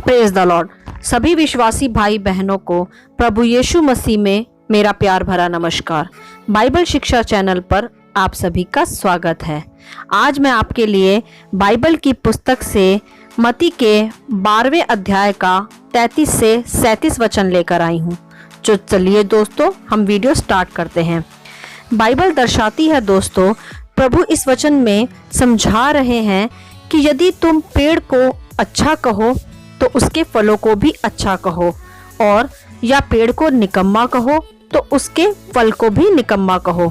Praise the Lord. सभी विश्वासी भाई बहनों को प्रभु यीशु मसीह में मेरा प्यार भरा नमस्कार। बाइबल शिक्षा चैनल पर आप सभी का स्वागत है। आज मैं आपके लिए बाइबल की पुस्तक से मत्ती के 12वें अध्याय का 33 से 37 वचन लेकर आई हूँ। तो चलिए दोस्तों, हम वीडियो स्टार्ट करते हैं। बाइबल दर्शाती है दोस्तों, प्रभु इस वचन में समझा रहे हैं कि यदि तुम पेड़ को अच्छा कहो तो उसके फलों को भी अच्छा कहो, और या पेड़ को निकम्मा कहो तो उसके फल को भी निकम्मा कहो,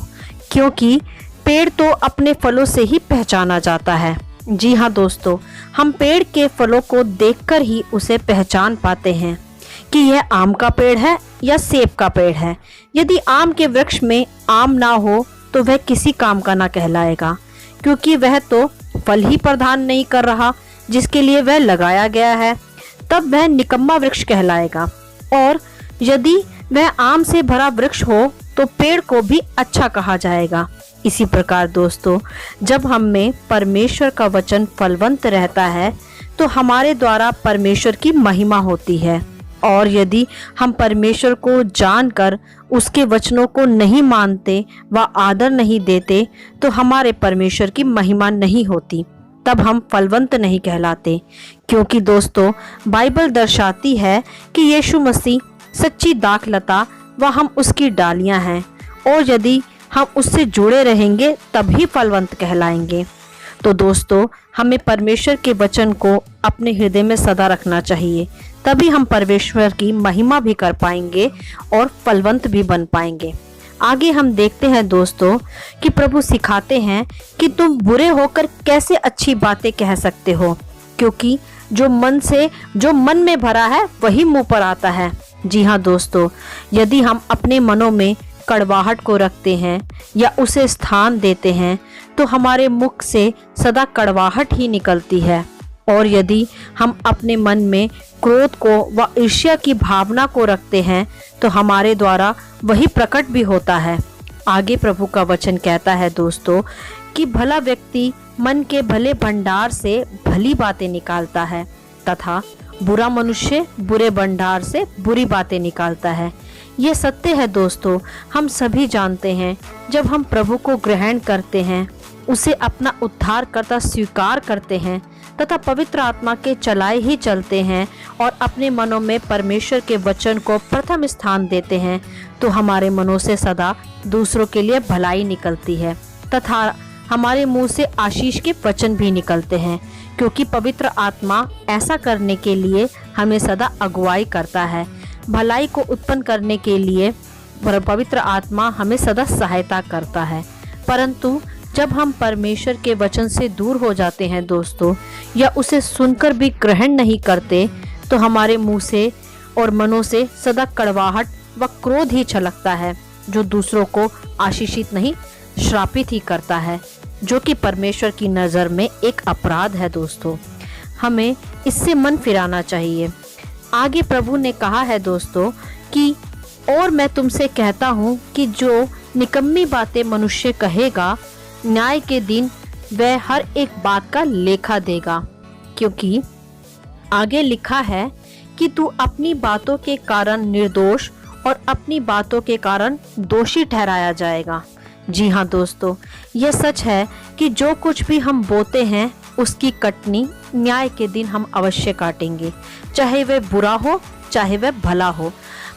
क्योंकि पेड़ तो अपने फलों से ही पहचाना जाता है। जी हाँ दोस्तों, हम पेड़ के फलों को देखकर ही उसे पहचान पाते हैं कि यह आम का पेड़ है या सेब का पेड़ है। यदि आम के वृक्ष में आम ना हो तो वह किसी काम का ना कहलाएगा, क्योंकि वह तो फल ही प्रदान नहीं कर रहा जिसके लिए वह लगाया गया है। तब वह निकम्मा वृक्ष कहलाएगा। और यदि वह आम से भरा वृक्ष हो तो पेड़ को भी अच्छा कहा जाएगा। इसी प्रकार दोस्तों, जब हम में परमेश्वर का वचन फलवंत रहता है तो हमारे द्वारा परमेश्वर की महिमा होती है। और यदि हम परमेश्वर को जानकर उसके वचनों को नहीं मानते व आदर नहीं देते तो हमारे परमेश्वर की महिमा नहीं होती, तब हम फलवंत नहीं कहलाते। क्योंकि दोस्तों, बाइबल दर्शाती है कि यीशु मसीह सच्ची दाखलता व हम उसकी डालियां हैं, और यदि हम उससे जुड़े रहेंगे तभी फलवंत कहलाएंगे। तो दोस्तों, हमें परमेश्वर के वचन को अपने हृदय में सदा रखना चाहिए, तभी हम परमेश्वर की महिमा भी कर पाएंगे और फलवंत भी बन पाएंगे। आगे हम देखते हैं दोस्तों कि प्रभु सिखाते हैं कि तुम बुरे होकर कैसे अच्छी बातें कह सकते हो, क्योंकि जो मन में भरा है वही मुंह पर आता है। जी हाँ दोस्तों, यदि हम अपने मनों में कड़वाहट को रखते हैं या उसे स्थान देते हैं तो हमारे मुख से सदा कड़वाहट ही निकलती है। और यदि हम अपने मन में क्रोध को व ईर्ष्या की भावना को रखते हैं तो हमारे द्वारा वही प्रकट भी होता है। आगे प्रभु का वचन कहता है दोस्तों कि भला व्यक्ति मन के भले भंडार से भली बातें निकालता है, तथा बुरा मनुष्य बुरे भंडार से बुरी बातें निकालता है। ये सत्य है दोस्तों, हम सभी जानते हैं। जब हम प्रभु को ग्रहण करते हैं, उसे अपना उद्धारकर्ता स्वीकार करते हैं तथा पवित्र आत्मा के चलाए ही चलते हैं और अपने मनों में परमेश्वर के वचन को प्रथम स्थान देते हैं, तो हमारे मनों से सदा दूसरों के लिए भलाई निकलती है तथा हमारे मुंह से आशीष के वचन भी निकलते हैं, क्योंकि पवित्र आत्मा ऐसा करने के लिए हमें सदा अगुवाई करता है। भलाई को उत्पन्न करने के लिए पवित्र आत्मा हमें सदा सहायता करता है। परंतु जब हम परमेश्वर के वचन से दूर हो जाते हैं दोस्तों, या उसे सुनकर भी ग्रहण नहीं करते, तो हमारे मुंह से और मनों से सदा कड़वाहट व क्रोध ही छलकता है, जो दूसरों को आशीषित नहीं श्रापित ही करता है, जो कि परमेश्वर की नज़र में एक अपराध है। दोस्तों, हमें इससे मन फिराना चाहिए। आगे प्रभु ने कहा है दोस्तों कि और मैं तुमसे कहता हूँ कि जो निकम्मी बातें मनुष्य कहेगा, न्याय के दिन वह हर एक बात का लेखा देगा। क्योंकि आगे लिखा है कि तू अपनी बातों के कारण निर्दोष और अपनी बातों के कारण दोषी ठहराया जाएगा। जी हाँ दोस्तों, यह सच है कि जो कुछ भी हम बोते हैं उसकी कटनी न्याय के दिन हम अवश्य काटेंगे, चाहे वह बुरा हो चाहे वह भला हो।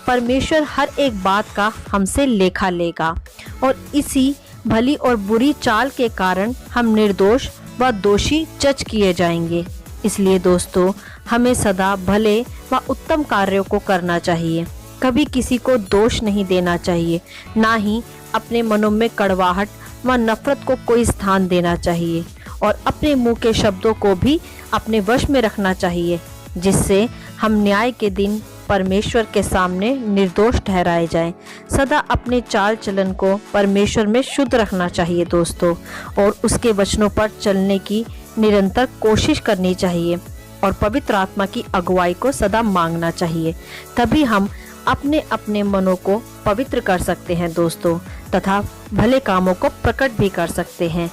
परमेश्वर हर एक बात का हमसे लेखा लेगा, और इसी भली और बुरी चाल के कारण हम निर्दोष व दोषी जज किए जाएंगे। इसलिए दोस्तों, हमें सदा भले व उत्तम कार्यों को करना चाहिए, कभी किसी को दोष नहीं देना चाहिए, ना ही अपने मनों में कड़वाहट व नफरत को कोई स्थान देना चाहिए, और अपने मुंह के शब्दों को भी अपने वश में रखना चाहिए, जिससे हम न्याय के दिन परमेश्वर के सामने निर्दोष ठहराए जाएं। सदा अपने चाल चलन को परमेश्वर में शुद्ध रखना चाहिए दोस्तों, और उसके वचनों पर चलने की निरंतर कोशिश करनी चाहिए, और पवित्र आत्मा की अगुवाई को सदा मांगना चाहिए। तभी हम अपने अपने मनों को पवित्र कर सकते हैं दोस्तों, तथा भले कामों को प्रकट भी कर सकते हैं।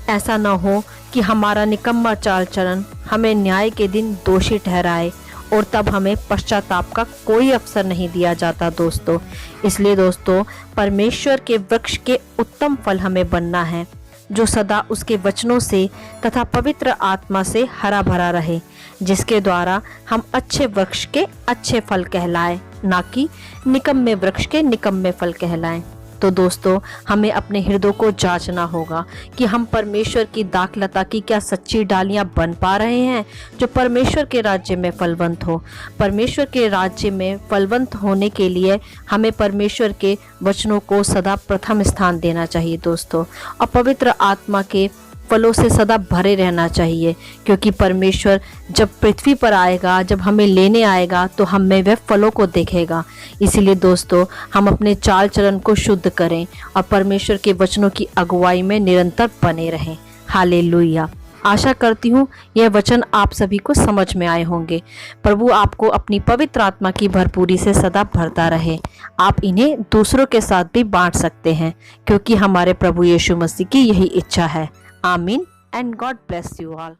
ऐसा न हो कि हमारा निकम्मा चाल चलन हमें न्याय के दिन दोषी ठहराए और तब हमें पश्चाताप का कोई अवसर नहीं दिया जाता दोस्तों। इसलिए दोस्तों, परमेश्वर के वृक्ष के उत्तम फल हमें बनना है, जो सदा उसके वचनों से तथा पवित्र आत्मा से हरा भरा रहे, जिसके द्वारा हम अच्छे वृक्ष के अच्छे फल कहलाएं, ना कि निकम्मे वृक्ष के निकम्मे फल कहलाएं। तो दोस्तों, हमें अपने हृदय को जांचना होगा कि हम परमेश्वर की दाखलता की क्या सच्ची डालियां बन पा रहे हैं, जो परमेश्वर के राज्य में फलवंत हो। परमेश्वर के राज्य में फलवंत होने के लिए हमें परमेश्वर के वचनों को सदा प्रथम स्थान देना चाहिए दोस्तों, और पवित्र आत्मा के फलों से सदा भरे रहना चाहिए, क्योंकि परमेश्वर जब पृथ्वी पर आएगा, जब हमें लेने आएगा, तो हमें वह फलों को देखेगा। इसीलिए दोस्तों, हम अपने चाल चलन को शुद्ध करें और परमेश्वर के वचनों की अगुवाई में निरंतर बने रहें। हालेलुया। आशा करती हूँ यह वचन आप सभी को समझ में आए होंगे। प्रभु आपको अपनी पवित्र आत्मा की भरपूरी से सदा भरता रहे। आप इन्हें दूसरों के साथ भी बांट सकते हैं, क्योंकि हमारे प्रभु यीशु मसीह की यही इच्छा है। आमीन and God bless you all.